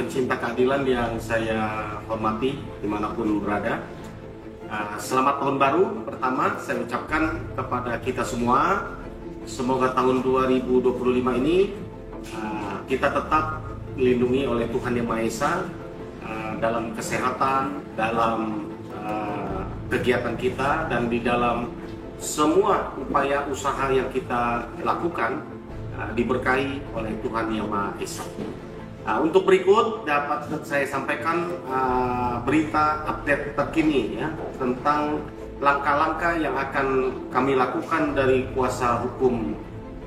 pencinta keadilan yang saya hormati dimanapun berada. Selamat tahun baru. Pertama saya ucapkan kepada kita semua, semoga tahun 2025 ini kita tetap dilindungi oleh Tuhan Yang Maha Esa dalam kesehatan, dalam kegiatan kita, dan di dalam semua upaya usaha yang kita lakukan diberkahi oleh Tuhan Yang Maha Esa. Untuk berikut dapat saya sampaikan berita update terkini ya, tentang langkah-langkah yang akan kami lakukan dari kuasa hukum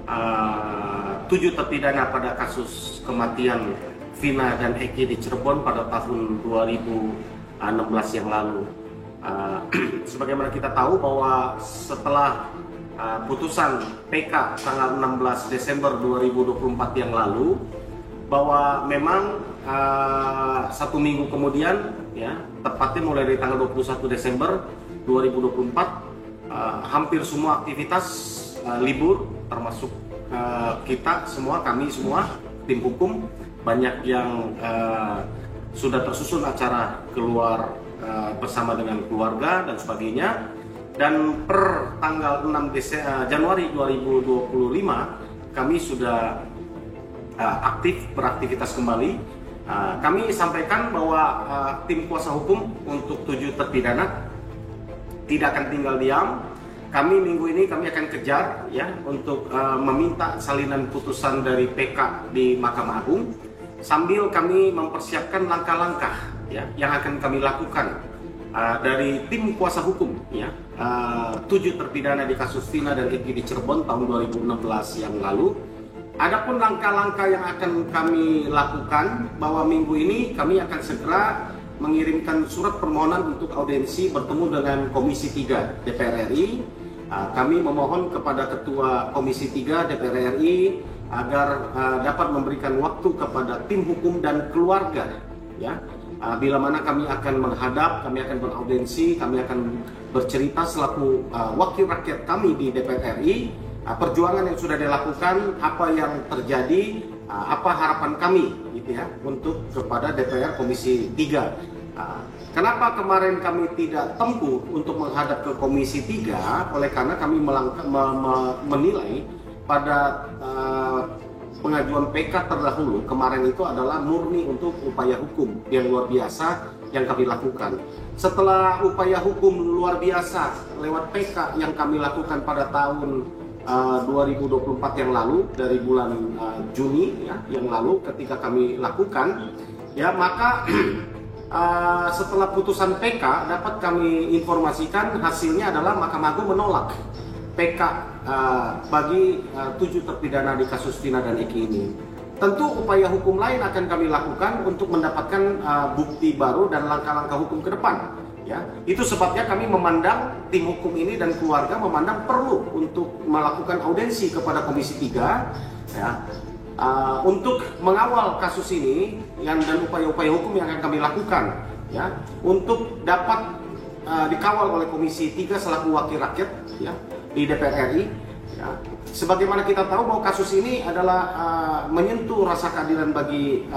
7 terpidana pada kasus kematian Vina dan Eki di Cirebon pada tahun 2016 yang lalu. Sebagaimana kita tahu bahwa setelah putusan PK tanggal 16 Desember 2024 yang lalu, bahwa memang 1 minggu kemudian ya, tepatnya mulai dari tanggal 21 Desember 2024 hampir semua aktivitas libur, termasuk kita semua, kami semua tim hukum, banyak yang sudah tersusun acara keluar bersama dengan keluarga dan sebagainya. Dan per tanggal 6 Januari 2025 kami sudah aktif beraktivitas kembali. Kami sampaikan bahwa tim kuasa hukum untuk 7 terpidana tidak akan tinggal diam. Kami minggu ini kami akan kejar ya untuk meminta salinan putusan dari PK di Mahkamah Agung, sambil kami mempersiapkan langkah-langkah ya yang akan kami lakukan dari tim kuasa hukum ya, 7 terpidana di kasus Vina dan Eki di Cirebon tahun 2016 yang lalu. Adapun langkah-langkah yang akan kami lakukan, bahwa minggu ini kami akan segera mengirimkan surat permohonan untuk audiensi bertemu dengan Komisi 3 DPR RI. Kami memohon kepada Ketua Komisi 3 DPR RI agar dapat memberikan waktu kepada tim hukum dan keluarga ya. Bila mana kami akan menghadap, kami akan beraudiensi, kami akan bercerita selaku wakil rakyat kami di DPR RI, perjuangan yang sudah dilakukan, apa yang terjadi, apa harapan kami gitu ya untuk kepada DPR Komisi 3. Kenapa kemarin kami tidak tempuh untuk menghadap ke Komisi 3? Oleh karena kami menilai pada pengajuan PK terdahulu kemarin itu adalah murni untuk upaya hukum yang luar biasa yang kami lakukan. Setelah upaya hukum luar biasa lewat PK yang kami lakukan pada tahun 2024 yang lalu, dari bulan Juni ya, yang lalu ketika kami lakukan ya, maka setelah putusan PK dapat kami informasikan hasilnya adalah Mahkamah Agung menolak PK bagi 7 terpidana di kasus Vina dan Eki ini. Tentu upaya hukum lain akan kami lakukan untuk mendapatkan bukti baru dan langkah-langkah hukum ke depan. Ya, itu sebabnya kami memandang, tim hukum ini dan keluarga memandang perlu untuk melakukan audiensi kepada Komisi 3 ya, untuk mengawal kasus ini dan upaya-upaya hukum yang akan kami lakukan ya, untuk dapat dikawal oleh Komisi 3 selaku wakil rakyat ya, di DPR RI ya. Sebagaimana kita tahu bahwa kasus ini adalah menyentuh rasa keadilan bagi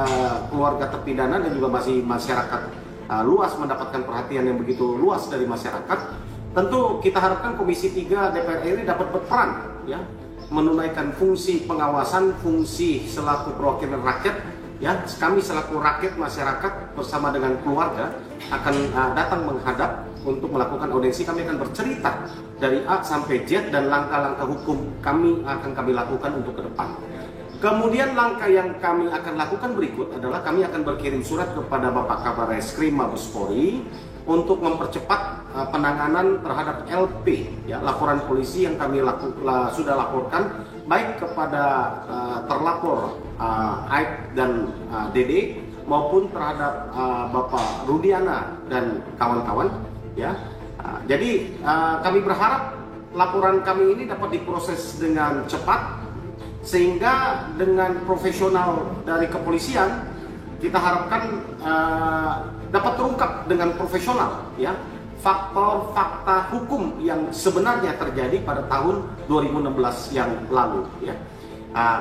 keluarga terpidana dan juga masih masyarakat luas, mendapatkan perhatian yang begitu luas dari masyarakat. Tentu kita harapkan Komisi 3 DPR RI dapat berperan ya, menunaikan fungsi pengawasan, fungsi selaku perwakilan rakyat ya. Kami selaku rakyat masyarakat bersama dengan keluarga akan datang menghadap untuk melakukan audiensi. Kami akan bercerita dari A sampai Z dan langkah-langkah hukum kami akan kami lakukan untuk ke depan. Kemudian langkah yang kami akan lakukan berikut adalah kami akan berkirim surat kepada Bapak Kabar Reskrim Mabes Polri untuk mempercepat penanganan terhadap LP ya, laporan polisi yang kami sudah laporkan baik kepada terlapor Aib dan Dede maupun terhadap Bapak Rudiana dan kawan-kawan ya. Jadi kami berharap laporan kami ini dapat diproses dengan cepat, sehingga dengan profesional dari kepolisian kita harapkan dapat terungkap dengan profesional ya fakta hukum yang sebenarnya terjadi pada tahun 2016 yang lalu ya.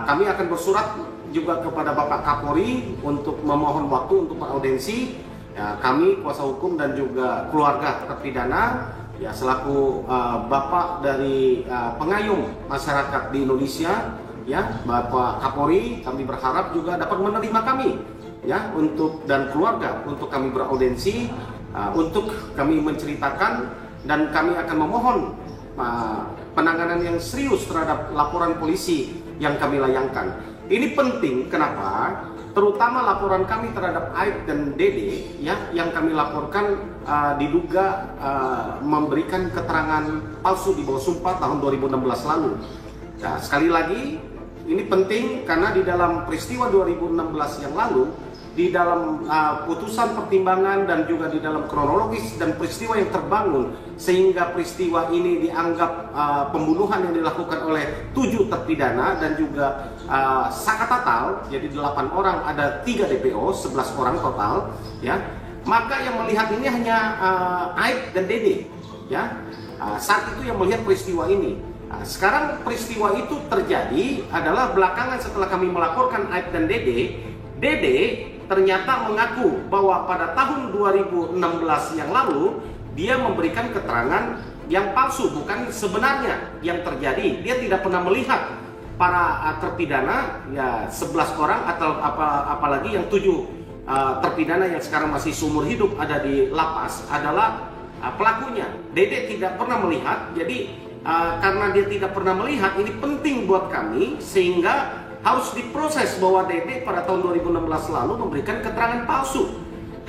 Kami akan bersurat juga kepada Bapak Kapolri untuk memohon waktu untuk beraudensi. Ya, kami kuasa hukum dan juga keluarga terpidana, ya selaku Bapak dari pengayom masyarakat di Indonesia, ya Bapak Kapolri, kami berharap juga dapat menerima kami, ya untuk dan keluarga untuk kami beraudensi, untuk kami menceritakan, dan kami akan memohon penanganan yang serius terhadap laporan polisi yang kami layangkan. Ini penting, kenapa? Terutama laporan kami terhadap Aib dan Dede, ya, yang kami laporkan diduga memberikan keterangan palsu di bawah sumpah tahun 2016 lalu. Nah, sekali lagi ini penting karena di dalam peristiwa 2016 yang lalu, di dalam putusan pertimbangan dan juga di dalam kronologis dan peristiwa yang terbangun sehingga peristiwa ini dianggap pembunuhan yang dilakukan oleh 7 terpidana dan juga sangat total, jadi 8 orang, ada 3 DPO, 11 orang total, ya. Maka yang melihat ini hanya Aib dan Dede, ya. Saat itu yang melihat peristiwa ini. Sekarang peristiwa itu terjadi adalah belakangan setelah kami melaporkan Aib dan Dede. Dede ternyata mengaku bahwa pada tahun 2016 yang lalu dia memberikan keterangan yang palsu, bukan sebenarnya yang terjadi. Dia tidak pernah melihat para terpidana, ya 11 orang atau apalagi yang 7 terpidana yang sekarang masih seumur hidup ada di lapas adalah pelakunya. Dede tidak pernah melihat, jadi karena dia tidak pernah melihat, ini penting buat kami sehingga harus diproses bahwa Dede pada tahun 2016 lalu memberikan keterangan palsu.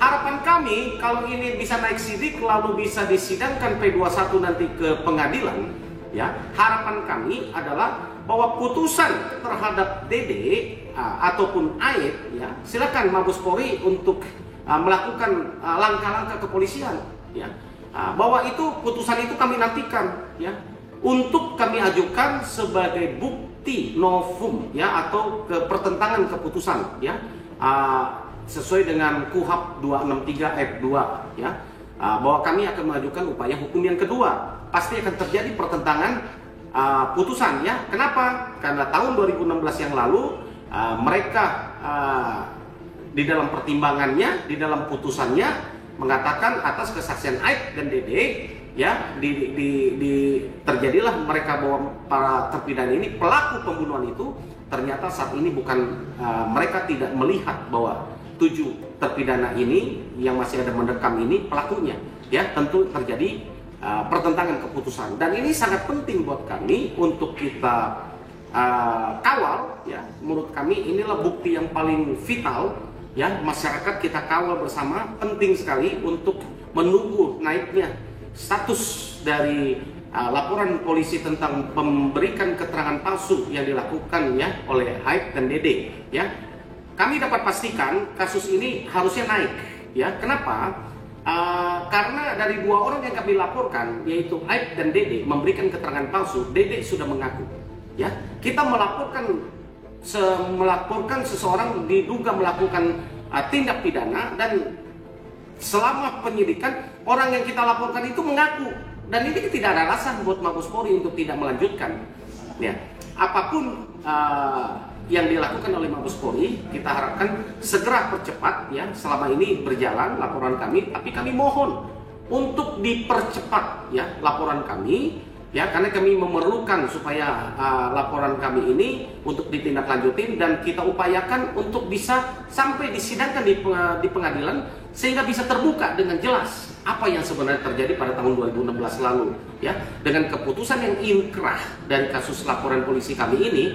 Harapan kami kalau ini bisa naik sidik lalu bisa disidangkan P21 nanti ke pengadilan, ya. Harapan kami adalah bahwa putusan terhadap Dede ataupun Aib, ya, silakan Mabes Polri untuk melakukan langkah-langkah kepolisian, ya. Bahwa itu putusan itu kami nantikan, ya, untuk kami ajukan sebagai bukti novum, ya, atau pertentangan keputusan, ya, sesuai dengan KUHP 263 Ayat 2, ya, bahwa kami akan mengajukan upaya hukum yang kedua. Pasti akan terjadi pertentangan putusan, ya. Kenapa? Karena tahun 2016 yang lalu mereka di dalam pertimbangannya, di dalam putusannya mengatakan atas kesaksian Aib dan Dede, ya, terjadilah mereka bahwa para terpidana ini pelaku pembunuhan itu. Ternyata saat ini bukan, mereka tidak melihat bahwa 7 terpidana ini yang masih ada mendekam ini pelakunya, ya. Tentu terjadi pertentangan keputusan, dan ini sangat penting buat kami untuk kita kawal, ya. Menurut kami inilah bukti yang paling vital, ya, masyarakat kita kawal bersama. Penting sekali untuk menunggu naiknya status dari laporan polisi tentang memberikan keterangan palsu yang dilakukan, ya, oleh Aib dan Dede, ya. Kami dapat pastikan kasus ini harusnya naik, ya. Kenapa? Karena dari 2 orang yang kami laporkan, yaitu Aib dan Dede, memberikan keterangan palsu. Dede sudah mengaku, ya. Kita melaporkan seseorang diduga melakukan tindak pidana, dan selama penyidikan orang yang kita laporkan itu mengaku, dan ini tidak ada alasan buat Mabes Polri untuk tidak melanjutkan, ya. Apapun yang dilakukan oleh Mabes Polri, kita harapkan segera percepat, ya. Selama ini berjalan laporan kami, tapi kami mohon untuk dipercepat, ya, laporan kami, ya, karena kami memerlukan supaya laporan kami ini untuk ditindaklanjutin, dan kita upayakan untuk bisa sampai disidangkan di pengadilan sehingga bisa terbuka dengan jelas apa yang sebenarnya terjadi pada tahun 2016 lalu, ya. Dengan keputusan yang inkrah dari kasus laporan polisi kami ini,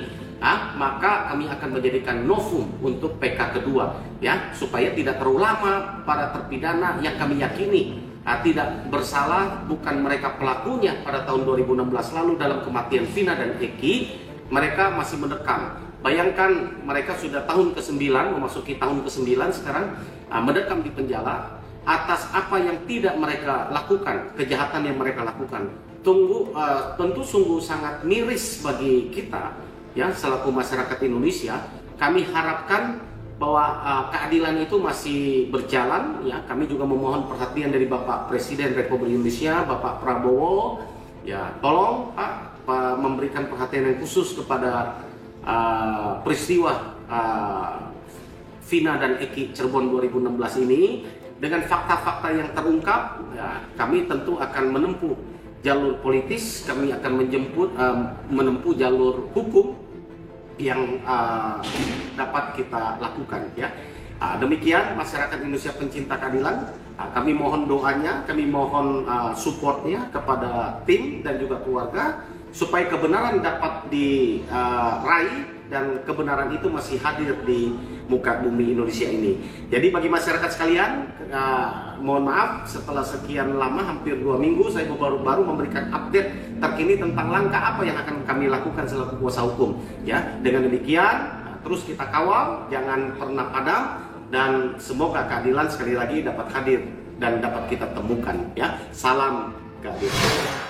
maka kami akan menjadikan novum untuk PK kedua, ya, supaya tidak terlalu lama para terpidana yang kami yakini tidak bersalah, bukan mereka pelakunya pada tahun 2016 lalu dalam kematian Vina dan Eki, mereka masih mendekam. Bayangkan mereka sudah tahun ke-9, memasuki tahun ke-9 sekarang, mendekam di penjara atas apa yang tidak mereka lakukan, kejahatan yang mereka lakukan. Tentu sungguh sangat miris bagi kita, ya, selaku masyarakat Indonesia. Kami harapkan bahwa keadilan itu masih berjalan, ya. Kami juga memohon perhatian dari Bapak Presiden Republik Indonesia, Bapak Prabowo, ya, tolong Pak memberikan perhatian yang khusus kepada peristiwa Vina dan Eki Cirebon 2016 ini, dengan fakta-fakta yang terungkap, ya, kami tentu akan menempuh jalur politis, kami akan menempuh jalur hukum yang dapat kita lakukan, ya. Demikian masyarakat Indonesia pencinta keadilan, kami mohon doanya, kami mohon supportnya kepada tim dan juga keluarga supaya kebenaran dapat diraih dan kebenaran itu masih hadir di muka bumi Indonesia ini. Jadi bagi masyarakat sekalian, mohon maaf setelah sekian lama, hampir 2 minggu, saya baru memberikan update terkini tentang langkah apa yang akan kami lakukan selaku kuasa hukum. Ya, dengan demikian terus kita kawal, jangan pernah padam, dan semoga keadilan sekali lagi dapat hadir dan dapat kita temukan. Ya, salam keadilan.